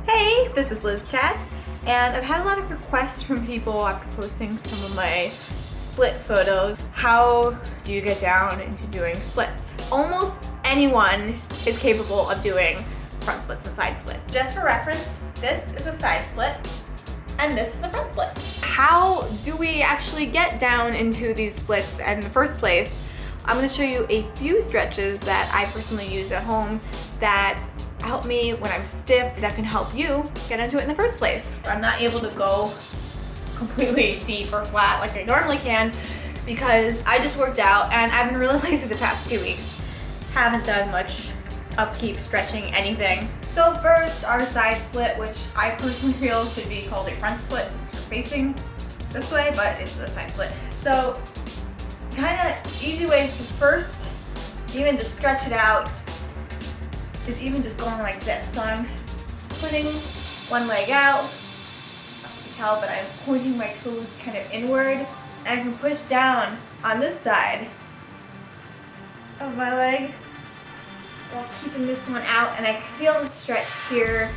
Hey, this is Katz, and I've had a lot of requests from people after posting some of my split photos. How do you get down into doing splits? Almost anyone is capable of doing front splits and side splits. Just for reference, this is a side split and this is a front split. How do we actually get down into these splits in the first place? I'm going to show you a few stretches that I personally use at home that help me when I'm stiff, that can help you get into it in the first place. I'm not able to go completely deep or flat like I normally can because I just worked out and I've been really lazy the past 2 weeks. Haven't done much upkeep, stretching, anything. So first, our side split, which I personally feel should be called a front split since we're facing this way, but it's a side split. So kind of easy ways to first even just stretch it out is even just going like this. So I'm putting one leg out, you can tell, but I'm pointing my toes kind of inward, and I can push down on this side of my leg while keeping this one out, and I feel the stretch here.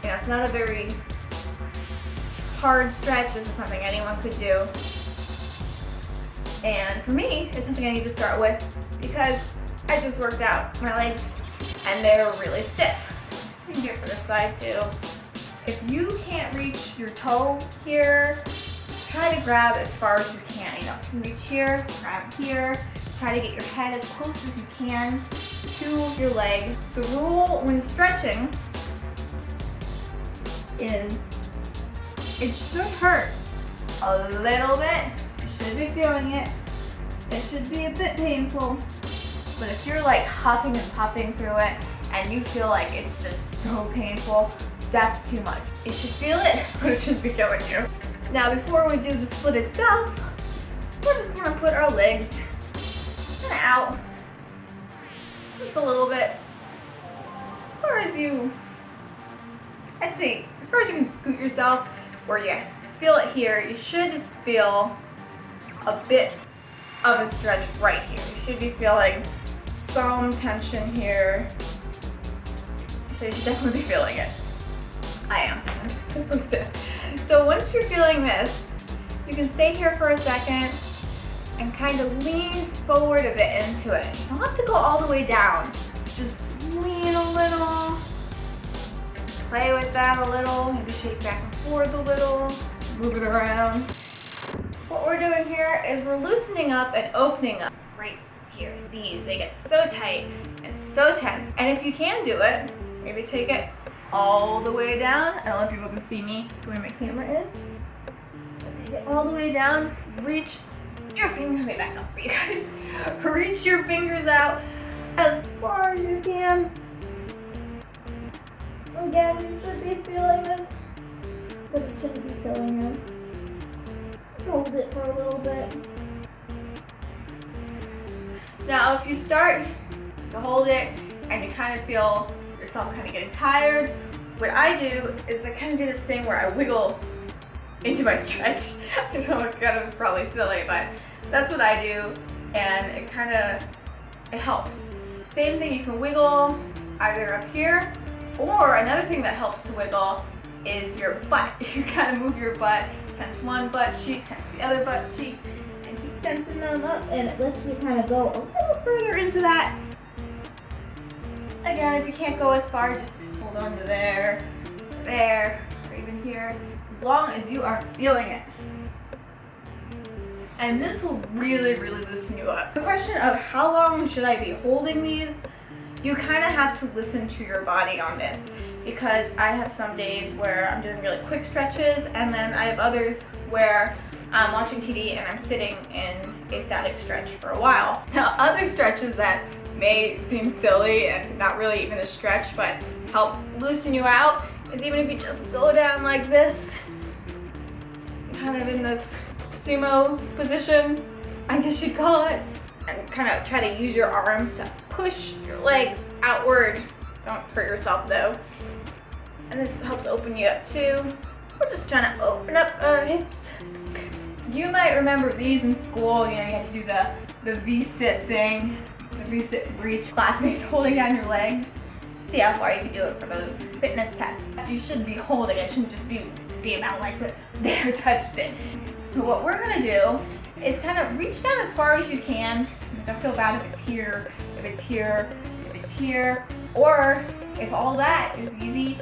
You know, it's not a very hard stretch. This is something anyone could do. And for me, it's something I need to start with because I just worked out my legs and they're really stiff. You can do it for this side too. If you can't reach your toe here, try to grab as far as you can. You know, you can reach here, grab here, try to get your head as close as you can to your leg. The rule when stretching is it should hurt a little bit. You should be feeling it. It should be a bit painful. But if you're like huffing and puffing through it and you feel like it's just so painful, that's too much. You should feel it, but it shouldn't be killing you. Now before we do the split itself, we're just gonna put our legs kind of out just a little bit. As far as you, I'd say, as far as you can scoot yourself where you feel it here, you should feel a bit of a stretch right here. You should be feeling some tension here. So you should definitely be feeling it. I am. I'm super stiff. So once you're feeling this, you can stay here for a second and kind of lean forward a bit into it. You don't have to go all the way down. Just lean a little. Play with that a little. Maybe shake back and forth a little. Move it around. What we're doing here is we're loosening up and opening up right here. These, they get so tight and so tense. And if you can do it, maybe take it all the way down. I don't know if people can see me the way my camera is. Take it all the way down. Reach your fingers, let me back up for you guys. Reach your fingers out as far as you can. Again, you should be feeling this, but you shouldn't be feeling it. Hold it for a little bit. Now if you start to hold it and you kind of feel yourself kind of getting tired, what I do is I kind of do this thing where I wiggle into my stretch. I know it kind of is probably silly, but that's what I do, and it helps. Same thing, you can wiggle either up here, or another thing that helps to wiggle is your butt. You kind of move your butt, tense one butt cheek, tense the other butt cheek, and keep tensing them up, and it lets you kind of go a little further into that. Again, if you can't go as far, just hold on to there, or even here, as long as you are feeling it. And this will really, really loosen you up. The question of how long should I be holding these, you kind of have to listen to your body on this, because I have some days where I'm doing really quick stretches, and then I have others where I'm watching TV and I'm sitting in a static stretch for a while. Now, other stretches that may seem silly and not really even a stretch, but help loosen you out, is even if you just go down like this, kind of in this sumo position, I guess you'd call it, and kind of try to use your arms to push your legs outward. Don't hurt yourself though. And this helps open you up too. We're just trying to open up our hips. You might remember these in school. You know, you had to do the V-sit thing. recent breach classmates holding down your legs. See how far you can do it for those fitness tests. You should be holding it, shouldn't just be the amount like there touched it. So what we're gonna do is kind of reach down as far as you can. Don't feel bad if it's here, if it's here, if it's here, or if all that is easy,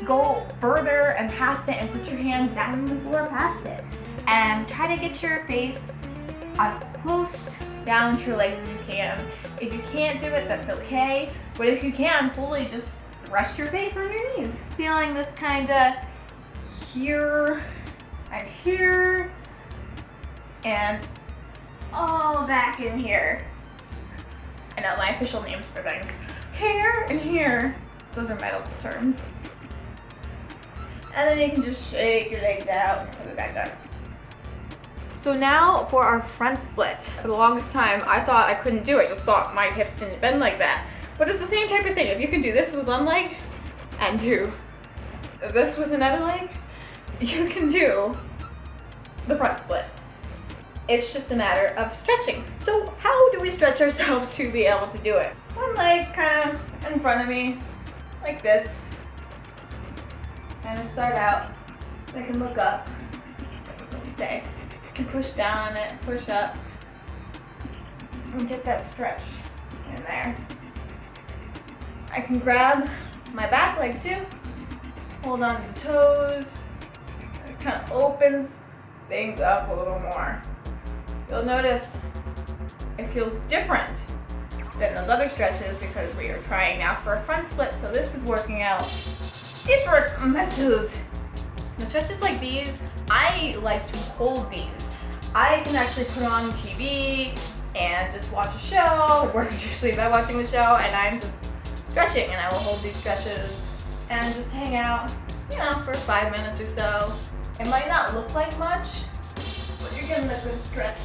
go further and past it and put your hands down on the floor past it. And try to get your face as close down to your legs as you can. If you can't do it, that's okay. But if you can, fully just rest your face on your knees. Feeling this kind of here and here and all back in here. I know my official names for things. Here and here. Those are medical terms. And then you can just shake your legs out and put it back down. So now for our front split. For the longest time, I thought I couldn't do it. I just thought my hips didn't bend like that. But it's the same type of thing. If you can do this with one leg and do this with another leg, you can do the front split. It's just a matter of stretching. So how do we stretch ourselves to be able to do it? One leg kind of in front of me, like this. And I start out, I can look up, stay. I can push down on it, push up, and get that stretch in there. I can grab my back leg too, hold on to the toes. This kind of opens things up a little more. You'll notice it feels different than those other stretches because we are trying now for a front split, so this is working out different muscles. The stretches like these, I like to hold these. I can actually put on TV and just watch a show. We're usually by watching the show and I'm just stretching and I will hold these stretches and just hang out, you know, for 5 minutes or so. It might not look like much, but you're getting a good stretch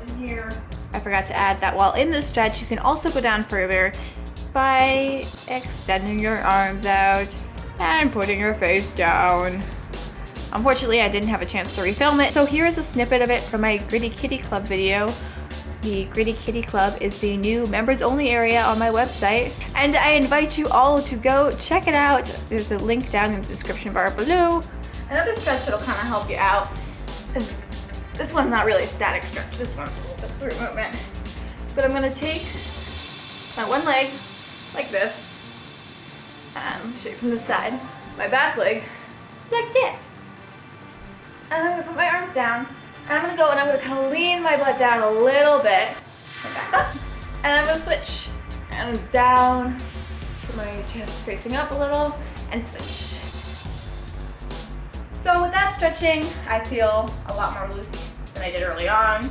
in here. I forgot to add that while in this stretch, you can also go down further by extending your arms out and putting your face down. Unfortunately, I didn't have a chance to refilm it, so here is a snippet of it from my Gritty Kitty Club video. The Gritty Kitty Club is the new members only area on my website, and I invite you all to go check it out. There's a link down in the description bar below. Another stretch that'll kind of help you out is, this one's not really a static stretch, this one's a little bit through movement. But I'm gonna take my one leg like this, and show you from this side, my back leg like that. And I'm gonna put my arms down, and I'm gonna go and I'm gonna kind of lean my butt down a little bit, and back up, and I'm gonna switch. Hands down, put my chest facing up a little, and switch. So with that stretching, I feel a lot more loose than I did early on.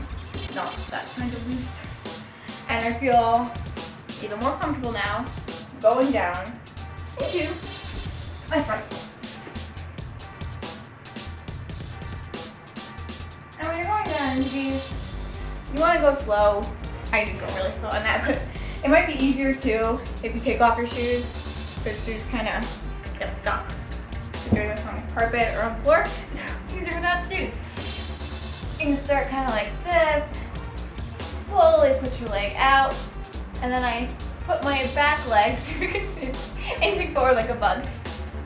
Not that kind of loose. And I feel even more comfortable now going down into my front. And when you're going down into these, you want to go slow. I didn't go really slow on that, but it might be easier too if you take off your shoes. The shoes kind of get stuck. If you're doing this on carpet or on floor, it's easier without shoes. You can start kind of like this. Slowly put your leg out, and then I put my back leg, so you can see, inching forward like a bug.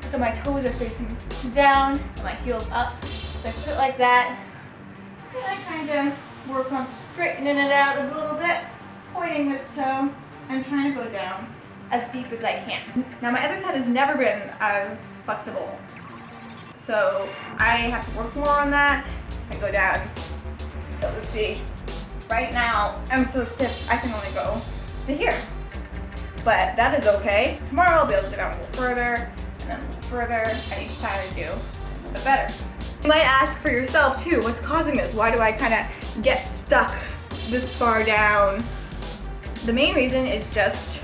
So my toes are facing down, and my heels up. So I put it like that, and I kind of work on straightening it out a little bit, pointing this toe, and trying to go down as deep as I can. Now my other side has never been as flexible, so I have to work more on that. I go down, you'll be able to see. Right now, I'm so stiff, I can only go to here. But that is okay. Tomorrow I'll be able to go down a little further, and then a little further, and each time I do, a little bit better. You might ask for yourself too, what's causing this? Why do I kind of get stuck this far down? The main reason is just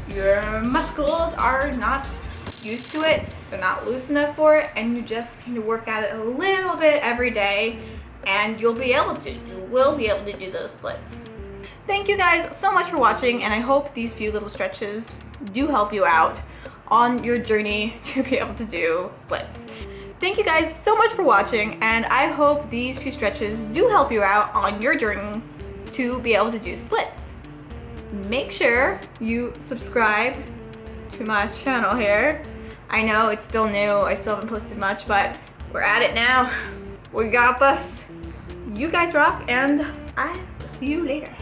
your muscles are not used to it, they're not loose enough for it, and you just kind of work at it a little bit every day, and you'll be able to. You will be able to do those splits. Thank you guys so much for watching, and I hope these few little stretches do help you out on your journey to be able to do splits. Thank you guys so much for watching, and I hope these few stretches do help you out on your journey to be able to do splits. make sure you subscribe to my channel here. I know it's still new, I still haven't posted much, but we're at it now. We got this. You guys rock, and I will see you later.